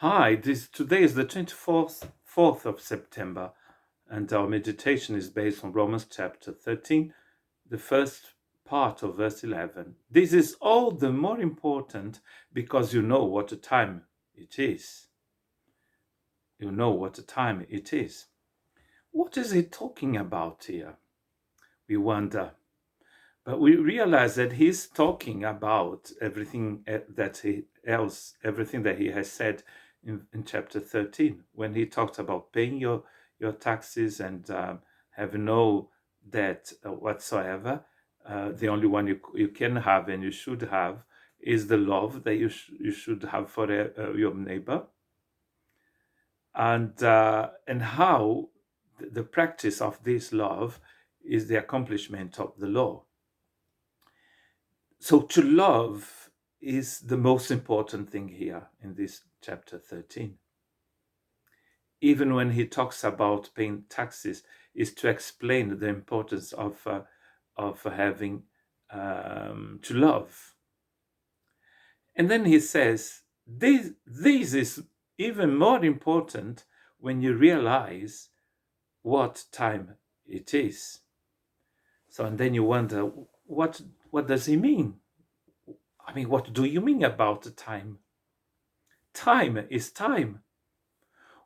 Hi, today is the 24th of September, and our meditation is based on Romans chapter 13, the first part of verse 11. This is all the more important because you know what time it is. You know what time it is. What is he talking about here? We wonder. But we realize that he's talking about everything everything that he has said in chapter 13, when he talked about paying your taxes and have no debt whatsoever. The only one you can have and you should have is the love that you should have for your neighbor, and how the practice of this love is the accomplishment of the law. So to love is the most important thing here in this chapter 13. Even when he talks about paying taxes, is to explain the importance of having to love. And then he says, this is even more important when you realize what time it is. So, and then you wonder, what does he mean? I mean, what do you mean about the time? Time is time.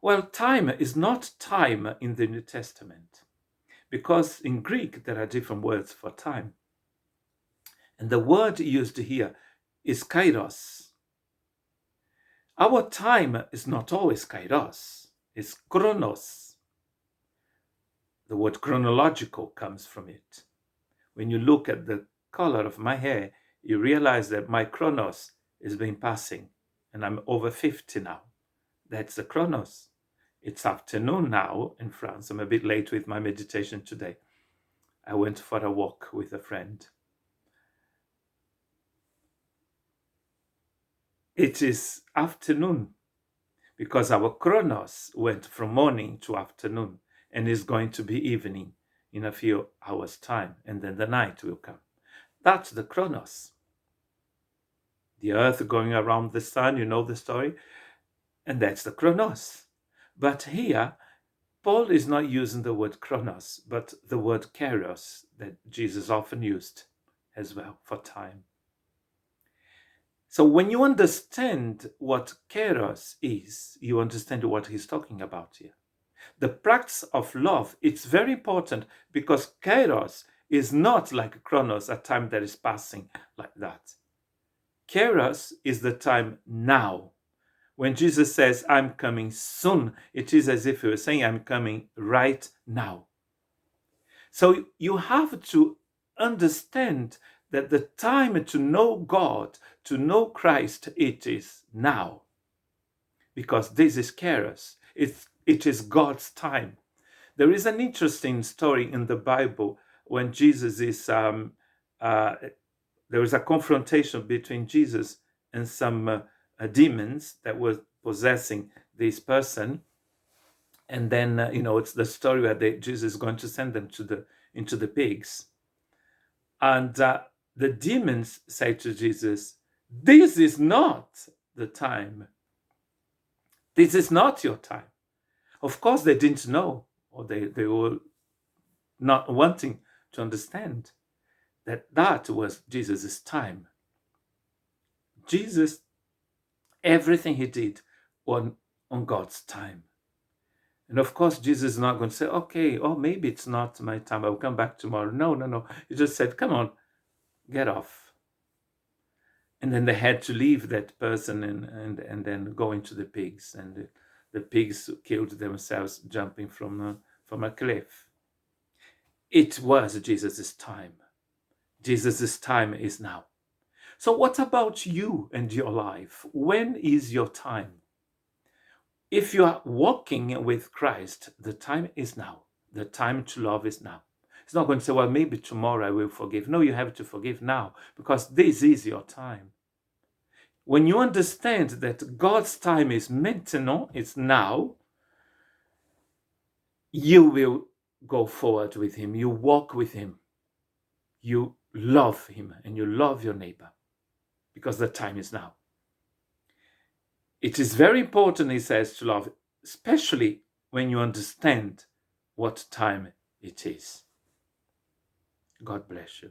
Well, time is not time in the New Testament, because in Greek there are different words for time. And the word used here is kairos. Our time is not always kairos, it's chronos. The word chronological comes from it. When you look at the color of my hair, you realize that my chronos is been passing, and I'm over 50 now. That's the chronos. It's afternoon now in France. I'm a bit late with my meditation today. I went for a walk with a friend. It is afternoon because our chronos went from morning to afternoon and is going to be evening in a few hours' time, and then the night will come. That's the chronos. The earth going around the sun, you know the story, and that's the chronos. But here, Paul is not using the word chronos, but the word kairos that Jesus often used as well for time. So when you understand what kairos is, you understand what he's talking about here. The practice of love, it's very important because kairos is not like chronos, a time that is passing like that. Kairos is the time now. When Jesus says, I'm coming soon, it is as if he was saying, I'm coming right now. So you have to understand that the time to know God, to know Christ, it is now. Because this is kairos. It is God's time. There is an interesting story in the Bible when Jesus is, there is a confrontation between Jesus and some demons that were possessing this person. And then, it's the story where Jesus is going to send them into the pigs. And the demons say to Jesus, this is not the time. This is not your time. Of course, they didn't know, or they were not wanting to understand that was Jesus' time. Jesus, everything he did on God's time. And of course, Jesus is not going to say, okay, maybe it's not my time. I'll come back tomorrow. No. He just said, come on, get off. And then they had to leave that person and then go into the pigs. And the pigs killed themselves jumping from a cliff. It was Jesus' time. Jesus' time is now. So what about you and your life? When is your time? If you are walking with Christ, the time is now. The time to love is now. It's not going to say, well, maybe tomorrow I will forgive. No, you have to forgive now because this is your time. When you understand that God's time is maintenant, it's now, you will go forward with him. You walk with him. You love him and you love your neighbor because the time is now. It is very important, he says, to love, especially when you understand what time it is. God bless you.